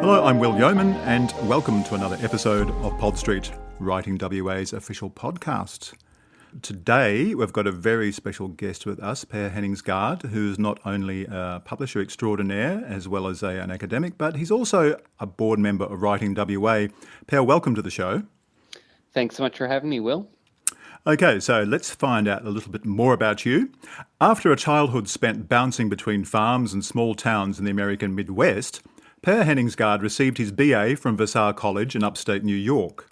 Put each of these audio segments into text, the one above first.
Hello, I'm Will Yeoman, and welcome to another episode of Pod Street, Writing WA's official podcast. Today, we've got a very special guest with us, Per Henningsgaard, who's not only a publisher extraordinaire as well as an academic, but he's also a board member of Writing WA. Per, welcome to the show. Thanks so much for having me, Will. Okay, so let's find out a little bit more about you. After a childhood spent bouncing between farms and small towns in the American Midwest, Per Henningsgaard received his BA from Vassar College in upstate New York.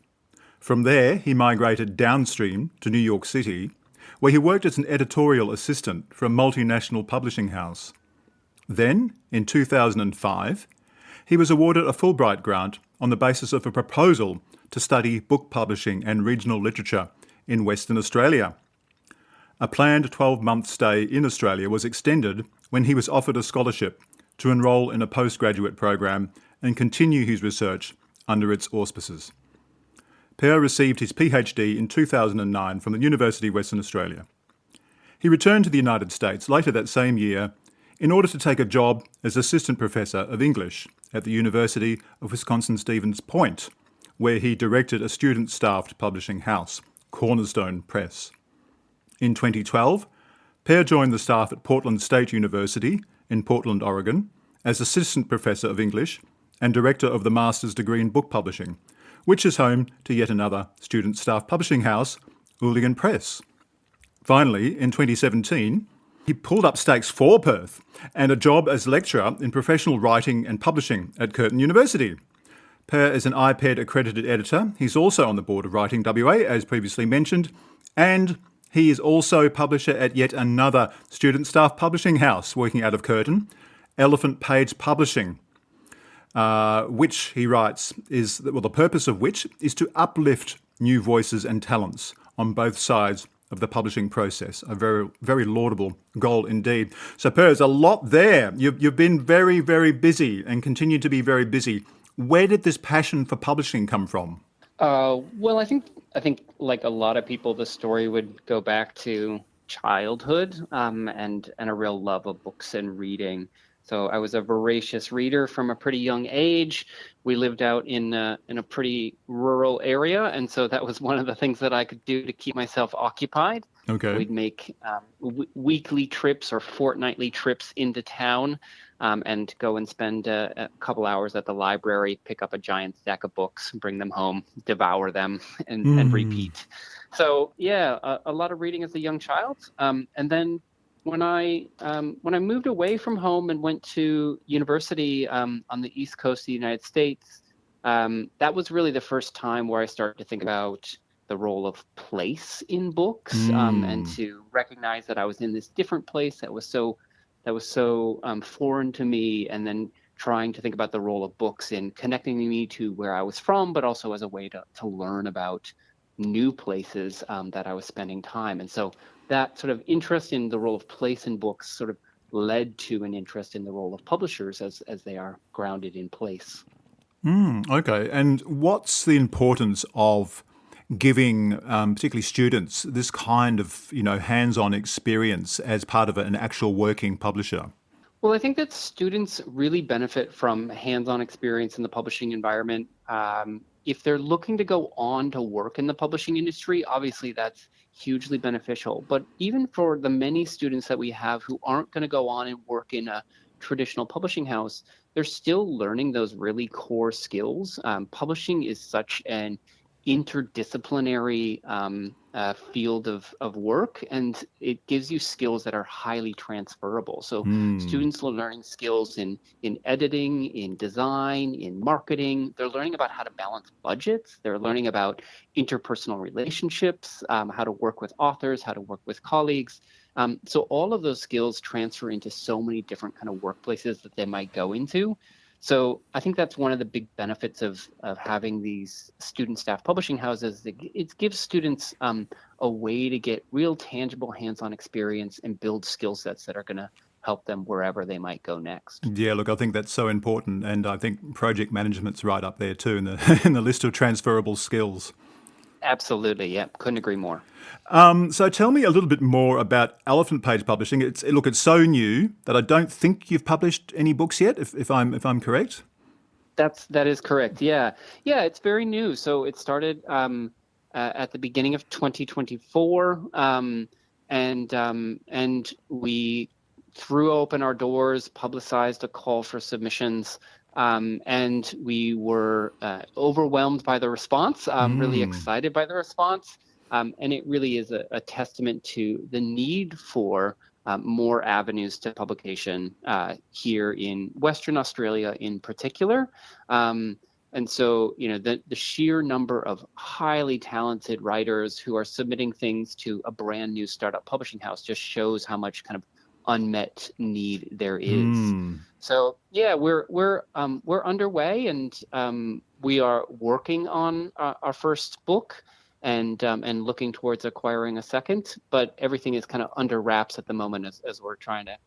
From there, he migrated downstream to New York City, where he worked as an editorial assistant for a multinational publishing house. Then, in 2005, he was awarded a Fulbright Grant on the basis of a proposal to study book publishing and regional literature in Western Australia. A planned 12-month stay in Australia was extended when he was offered a scholarship to enrol in a postgraduate program and continue his research under its auspices. Per received his PhD in 2009 from the University of Western Australia. He returned to the United States later that same year in order to take a job as assistant professor of English at the University of Wisconsin-Stevens Point, where he directed a student-staffed publishing house, Cornerstone Press. In 2012, Per joined the staff at Portland State University in Portland, Oregon, as assistant professor of English and director of the master's degree in book publishing, which is home to yet another student staff publishing house, Ooligan Press. Finally, in 2017, he pulled up stakes for Perth and a job as lecturer in professional writing and publishing at Curtin University. Per is an IPEd Accredited Editor. He's also on the board of Writing WA, as previously mentioned, and he is also publisher at yet another student staff publishing house working out of Curtin, Elephant Page Publishing, which, he writes, the purpose of which is to uplift new voices and talents on both sides of the publishing process. A very, very laudable goal indeed. So, Per, there's a lot there. You've been very, very busy and continue to be very busy. Where did this passion for publishing come from? Well, I think like a lot of people, the story would go back to childhood and a real love of books and reading. So I was a voracious reader from a pretty young age. We lived out in a pretty rural area, and so that was one of the things that I could do to keep myself occupied. Okay. We'd make weekly trips or fortnightly trips into town and go and spend a couple hours at the library, pick up a giant stack of books, bring them home, devour them, and repeat. So yeah, a lot of reading as a young child, and then when I moved away from home and went to university on the East Coast of the United States, that was really the first time where I started to think about the role of place in books and to recognize that I was in this different place that was so foreign to me, and then trying to think about the role of books in connecting me to where I was from, but also as a way to learn about new places that I was spending time. And so that sort of interest in the role of place in books sort of led to an interest in the role of publishers as they are grounded in place. Okay. And what's the importance of giving particularly students this kind of, hands-on experience as part of an actual working publisher? Well, I think that students really benefit from hands-on experience in the publishing environment. If they're looking to go on to work in the publishing industry, obviously that's hugely beneficial. But even for the many students that we have who aren't going to go on and work in a traditional publishing house, they're still learning those really core skills. Publishing is such an interdisciplinary field of work, and it gives you skills that are highly transferable. So students are learning skills in editing, in design, in marketing. They're learning about how to balance budgets. They're learning about interpersonal relationships, how to work with authors, how to work with colleagues. So all of those skills transfer into so many different kind of workplaces that they might go into. So I think that's one of the big benefits of having these student staff publishing houses. It gives students a way to get real tangible hands-on experience and build skill sets that are going to help them wherever they might go next. Yeah, look, I think that's so important. And I think project management's right up there too in the list of transferable skills. Absolutely. Yeah. Couldn't agree more. So tell me a little bit more about Elephant Page Publishing. It's so new that I don't think you've published any books yet, if I'm correct. That is correct. Yeah, yeah, it's very new. So it started at the beginning of 2024, and we threw open our doors, publicized a call for submissions, and we were overwhelmed by the response. Really excited by the response, and it really is a testament to the need for more avenues to publication here in Western Australia in particular. And so, the sheer number of highly talented writers who are submitting things to a brand new startup publishing house just shows how much kind of unmet need there is. So yeah, we're underway, and we are working on our first book, and looking towards acquiring a second, but everything is kind of under wraps at the moment as we're trying to,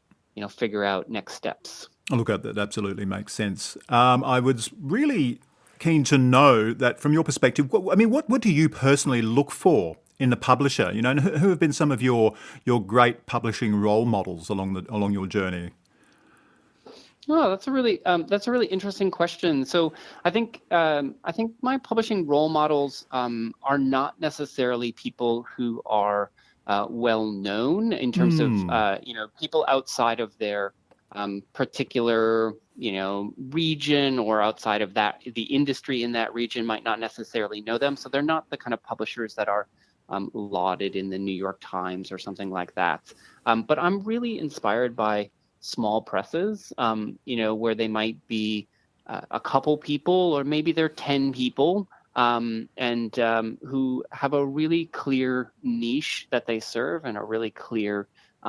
figure out next steps. Oh, look, that absolutely makes sense. I was really keen to know that from your perspective, what do you personally look for in a publisher? And who have been some of your great publishing role models along your journey? Oh, that's a really interesting question. So I think my publishing role models are not necessarily people who are well known in terms of people outside of their particular region, or outside of the industry in that region might not necessarily know them. So they're not the kind of publishers that are lauded in the New York Times or something like that. But I'm really inspired by small presses, where they might be a couple people, or maybe they're 10 people, and who have a really clear niche that they serve and a really clear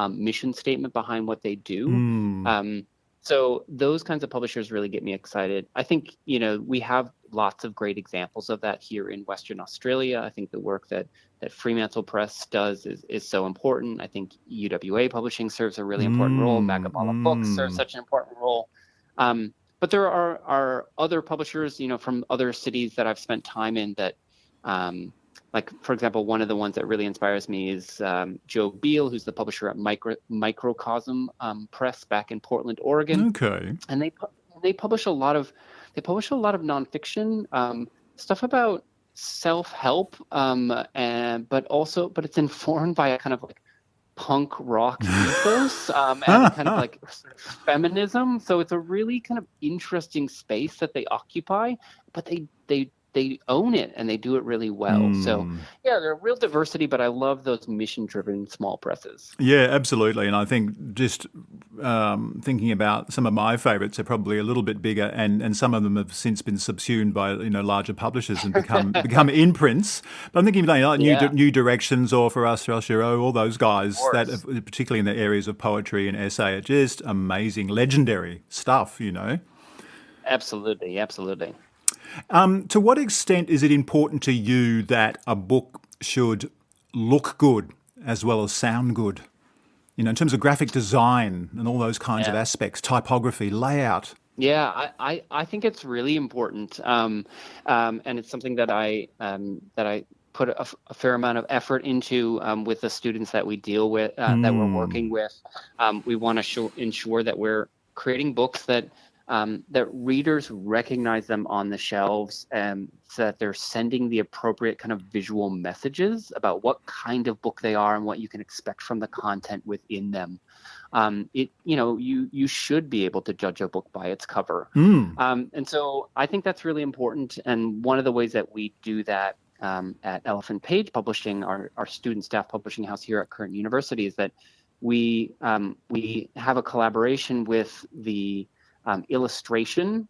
mission statement behind what they do. So those kinds of publishers really get me excited. I think, we have lots of great examples of that here in Western Australia. I think the work that Fremantle Press does is so important. I think UWA Publishing serves a really important role. Bagabala Books serves such an important role. But there are other publishers, from other cities that I've spent time in that, like, for example, one of the ones that really inspires me is Joe Beal, who's the publisher at Microcosm Press back in Portland, Oregon. Okay. And they publish a lot of nonfiction, stuff about self-help, but it's informed by a kind of like punk rock ethos, and kind of like sort of feminism. So it's a really kind of interesting space that they occupy, but they own it and they do it really well. So yeah, they're a real diversity, but I love those mission-driven small presses. Yeah, absolutely. And I think just thinking about some of my favourites are probably a little bit bigger, and some of them have since been subsumed by larger publishers and become imprints. But I'm thinking like New Directions, or For Us, Shiro, all those guys that, particularly in the areas of poetry and essay, are just amazing, legendary stuff. Absolutely. To what extent is it important to you that a book should look good as well as sound good? In terms of graphic design and all those kinds of aspects, typography, layout. Yeah, I think it's really important, and it's something that I put a fair amount of effort into with the students that we deal with, that we're working with. We want to ensure that we're creating books that readers recognize them on the shelves, so that they're sending the appropriate kind of visual messages about what kind of book they are and what you can expect from the content within them. You should be able to judge a book by its cover. And so I think that's really important. And one of the ways that we do that at Elephant Page Publishing, our student staff publishing house here at Curtin University, is that we have a collaboration with the illustration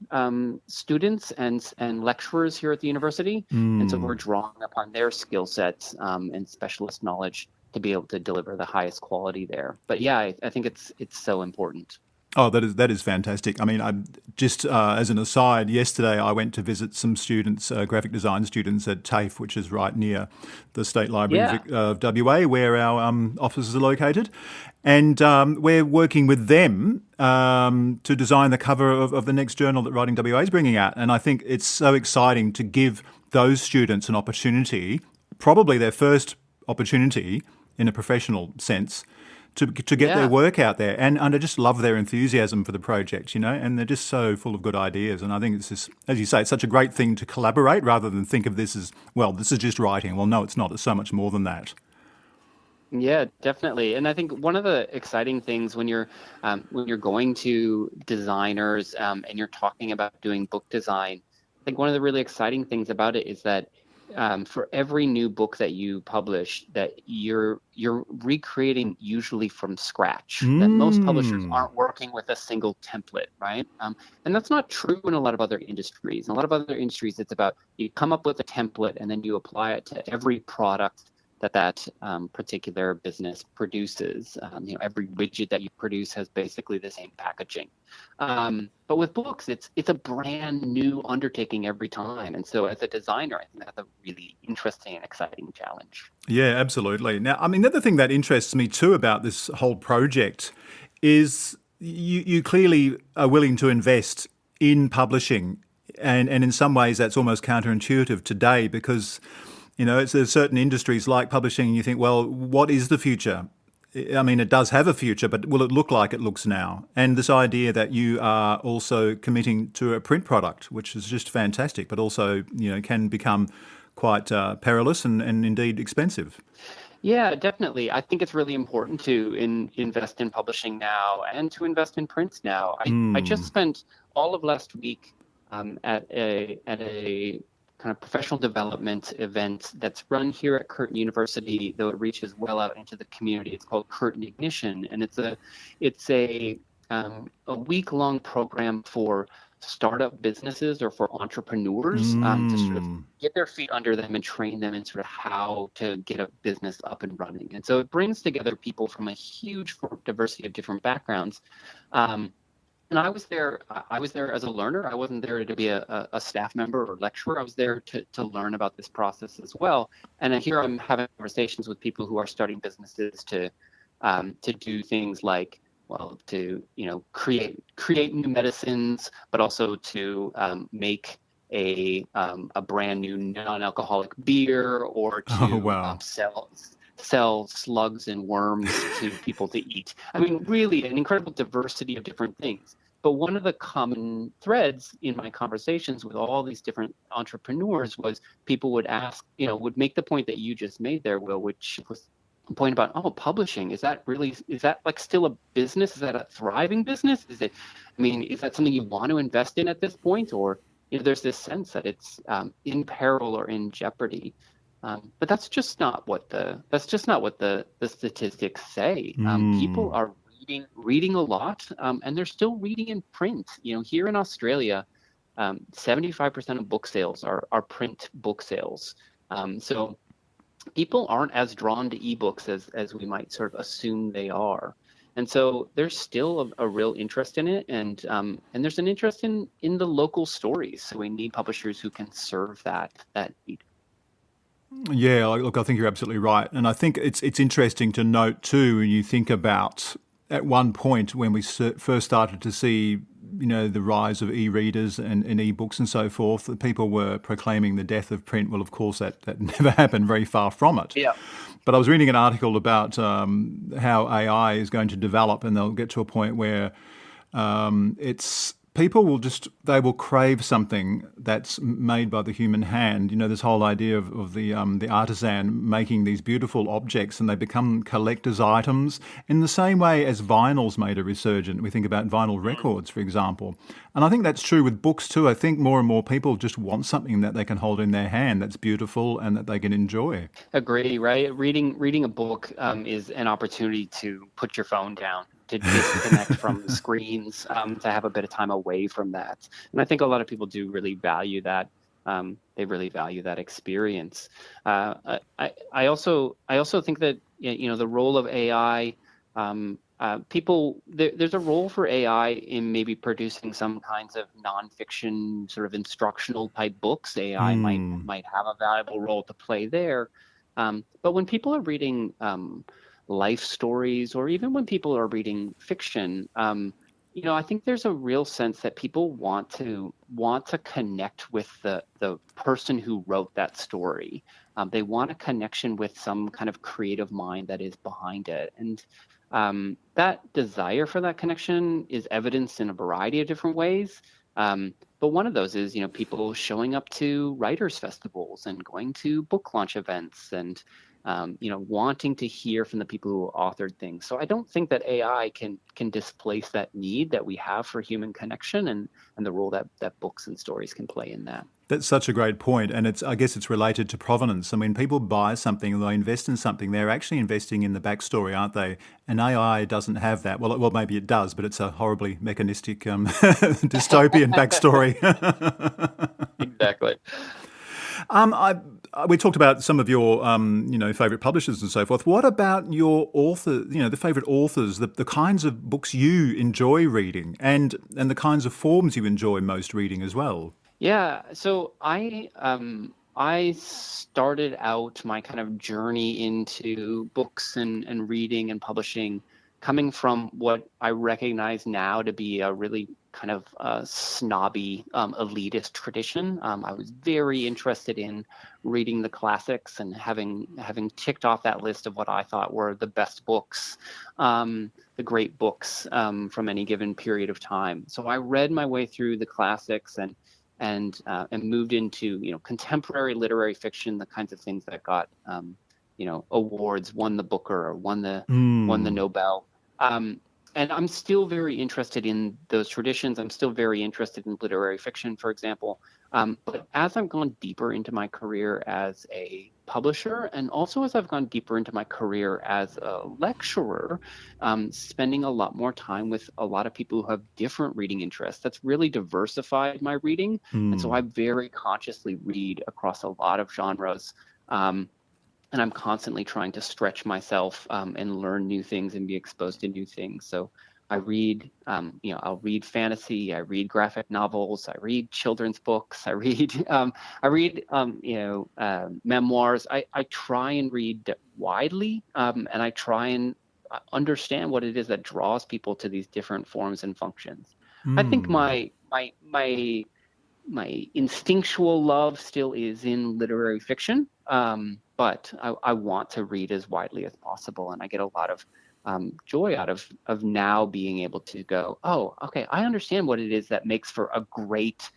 students and lecturers here at the university. And so we're drawing upon their skill sets and specialist knowledge to be able to deliver the highest quality there. But yeah, I think it's so important. Oh, that is fantastic. I mean, I just as an aside, yesterday I went to visit some students, graphic design students at TAFE, which is right near the State Library of WA, where our offices are located. And we're working with them to design the cover of the next journal that Writing WA is bringing out. And I think it's so exciting to give those students an opportunity, probably their first opportunity in a professional sense, to get their Yeah. work out there. And I just love their enthusiasm for the project, and they're just so full of good ideas. And I think it's just, as you say, it's such a great thing to collaborate rather than think of this as, well, this is just writing. Well, no, it's not. It's so much more than that. Yeah, definitely. And I think one of the exciting things when you're going to designers and you're talking about doing book design, I think one of the really exciting things about it is that for every new book that you publish, that you're recreating usually from scratch. That most publishers Mm. aren't working with a single template, right? And that's not true in a lot of other industries. In a lot of other industries, it's about you come up with a template and then you apply it to every product that particular business produces. Every widget that you produce has basically the same packaging. But with books, it's a brand new undertaking every time. And so as a designer, I think that's a really interesting and exciting challenge. Yeah, absolutely. Now, I mean, the other thing that interests me too about this whole project is you clearly are willing to invest in publishing. And in some ways, that's almost counterintuitive today because, there's certain industries like publishing, and you think, well, what is the future? I mean, it does have a future, but will it look like it looks now? And this idea that you are also committing to a print product, which is just fantastic, but also, can become quite perilous and indeed expensive. Yeah, definitely. I think it's really important to invest in publishing now and to invest in prints now. I just spent all of last week at a kind of professional development event that's run here at Curtin University, though it reaches well out into the community. It's called Curtin Ignition, and it's a week-long program for startup businesses or for entrepreneurs to sort of get their feet under them and train them in sort of how to get a business up and running. And so it brings together people from a huge diversity of different backgrounds. And I was there. I was there as a learner. I wasn't there to be a staff member or lecturer. I was there to learn about this process as well. And here I'm having conversations with people who are starting businesses to do things like, well, to create new medicines, but also to make a brand new non-alcoholic beer, or Oh, to wow. sell slugs and worms to people to eat. I mean, really an incredible diversity of different things. But one of the common threads in my conversations with all these different entrepreneurs was people would ask, would make the point that you just made there, Will, which was a point about, publishing. Is that like still a business? Is that a thriving business? Is that something you want to invest in at this point? Or, there's this sense that it's in peril or in jeopardy. But that's just not what the statistics say. People are reading a lot, and they're still reading in print. Here in Australia, 75% of book sales are print book sales. So people aren't as drawn to ebooks as we might sort of assume they are. And so there's still a real interest in it, and there's an interest in the local stories. So we need publishers who can serve that need. Yeah, look, I think you're absolutely right. And I think it's interesting to note too, when you think about at one point when we first started to see, the rise of e-readers and e-books and so forth, that people were proclaiming the death of print. Well, of course, that never happened, very far from it. Yeah. But I was reading an article about how AI is going to develop, and they'll get to a point where it's people will crave something that's made by the human hand. This whole idea of the artisan making these beautiful objects, and they become collector's items in the same way as vinyl's made a resurgence. We think about vinyl records, for example. And I think that's true with books too. I think more and more people just want something that they can hold in their hand that's beautiful and that they can enjoy. Agree, right? Reading a book is an opportunity to put your phone down, to disconnect from screens, to have a bit of time away from that. And I think a lot of people do really value that. They really value that experience. I also think that the role of AI. There's a role for AI in maybe producing some kinds of nonfiction, sort of instructional type books. AI might have a valuable role to play there. But when people are reading life stories, or even when people are reading fiction, I think there's a real sense that people want to connect with the person who wrote that story. They want a connection with some kind of creative mind that is behind it. And That desire for that connection is evidenced in a variety of different ways. But one of those is, people showing up to writers' festivals and going to book launch events and, wanting to hear from the people who authored things. So I don't think that AI can displace that need that we have for human connection and the role that books and stories can play in that. That's such a great point, and I guess it's related to provenance. I mean, people buy something, they invest in something, they're actually investing in the backstory, aren't they? And AI doesn't have that. Well, maybe it does, but it's a horribly mechanistic, dystopian backstory. Exactly. We talked about some of your, favourite publishers and so forth. What about your author? The favourite authors, the kinds of books you enjoy reading, and the kinds of forms you enjoy most reading as well. Yeah, so I started out my kind of journey into books and reading and publishing coming from what I recognize now to be a really kind of snobby elitist tradition. I was very interested in reading the classics and having ticked off that list of what I thought were the best books, the great books from any given period of time. So I read my way through the classics and moved into contemporary literary fiction, the kinds of things that got awards, won the Booker or won the Nobel. And I'm still very interested in those traditions. I'm still very interested in literary fiction, for example. But as I've gone deeper into my career as a publisher, and also as I've gone deeper into my career as a lecturer, spending a lot more time with a lot of people who have different reading interests, that's really diversified my reading. And so I very consciously read across a lot of genres. And I'm constantly trying to stretch myself and learn new things and be exposed to new things. So I read, I'll read fantasy, I read graphic novels, I read children's books, I read, memoirs. I try and read widely, and I try and understand what it is that draws people to these different forms and functions. I think my instinctual love still is in literary fiction, but I want to read as widely as possible, and I get a lot of joy out of now being able to go, oh, okay, I understand what it is that makes for a great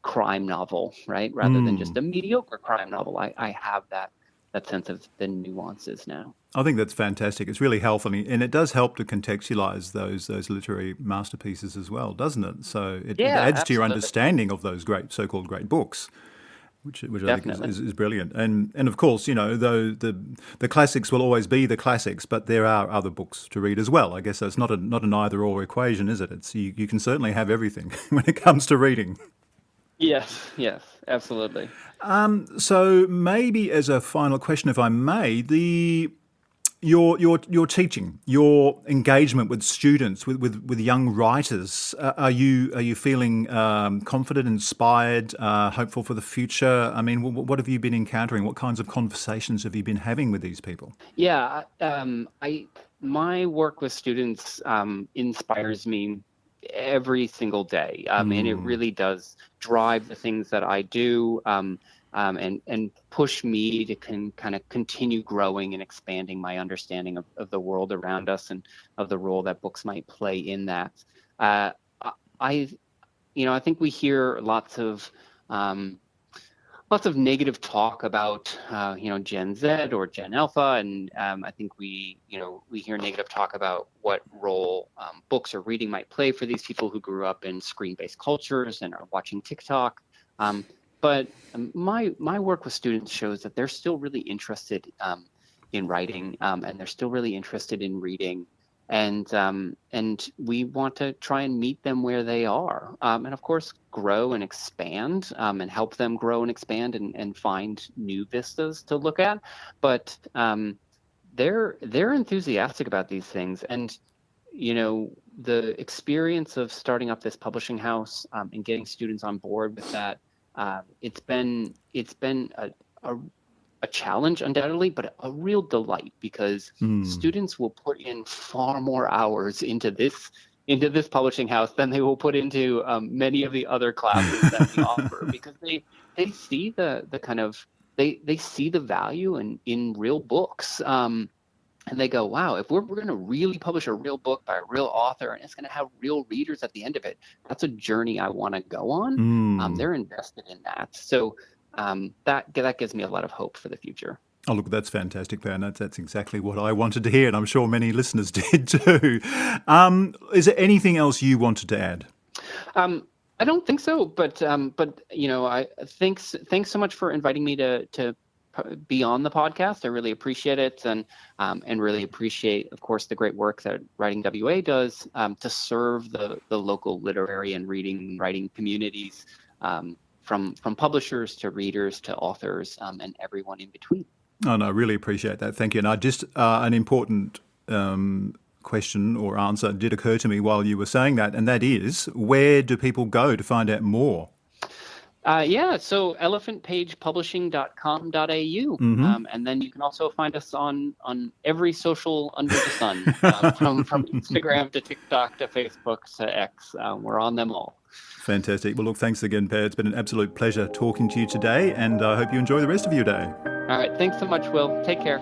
crime novel, right? Rather than just a mediocre crime novel. I have that sense of the nuances now. I think that's fantastic. It's really helpful, and it does help to contextualize those literary masterpieces as well, doesn't it? So it adds to your understanding of those so-called great books, which I think is brilliant. And of course, though the classics will always be the classics, but there are other books to read as well. I guess it's not an either-or equation, is it? It's you can certainly have everything when it comes to reading. Yes, absolutely. So maybe as a final question, if I may, your teaching, your engagement with students, with young writers, are you feeling confident, inspired, hopeful for the future? I mean, what have you been encountering? What kinds of conversations have you been having with these people? Yeah, my work with students inspires me every single day, and it really does drive the things that I do. And push me to kind of continue growing and expanding my understanding of the world around us and of the role that books might play in that. I think we hear lots of negative talk about Gen Z or Gen Alpha, and I think we hear negative talk about what role books or reading might play for these people who grew up in screen-based cultures and are watching TikTok. But my work with students shows that they're still really interested in writing, and they're still really interested in reading, and we want to try and meet them where they are, and of course grow and expand, and help them grow and expand and find new vistas to look at. But they're enthusiastic about these things, and the experience of starting up this publishing house and getting students on board with that. It's been a challenge, undoubtedly, but a real delight, because students will put in far more hours into this publishing house than they will put into many of the other classes that we offer, because they see the kind of they see the value in real books. and they go, wow, if we're going to really publish a real book by a real author and it's going to have real readers at the end of it, that's a journey I want to go on. They're invested in that. So that gives me a lot of hope for the future. Oh, look, that's fantastic, Per, and that's exactly what I wanted to hear, and I'm sure many listeners did too. Is there anything else you wanted to add? I don't think so, but I thanks so much for inviting me to be on the podcast. I really appreciate it, and really appreciate, of course, the great work that Writing WA does to serve the local literary and writing communities, from publishers to readers to authors, and everyone in between. Oh, no, I really appreciate that. Thank you. And I just an important question or answer did occur to me while you were saying that, and that is, where do people go to find out more? So elephantpagepublishing.com.au, and then you can also find us on every social under the sun, from Instagram to TikTok to Facebook to X. We're on them all. Fantastic. Well, look, thanks again, Per. It's been an absolute pleasure talking to you today, and I hope you enjoy the rest of your day. All right. Thanks so much, Will. Take care.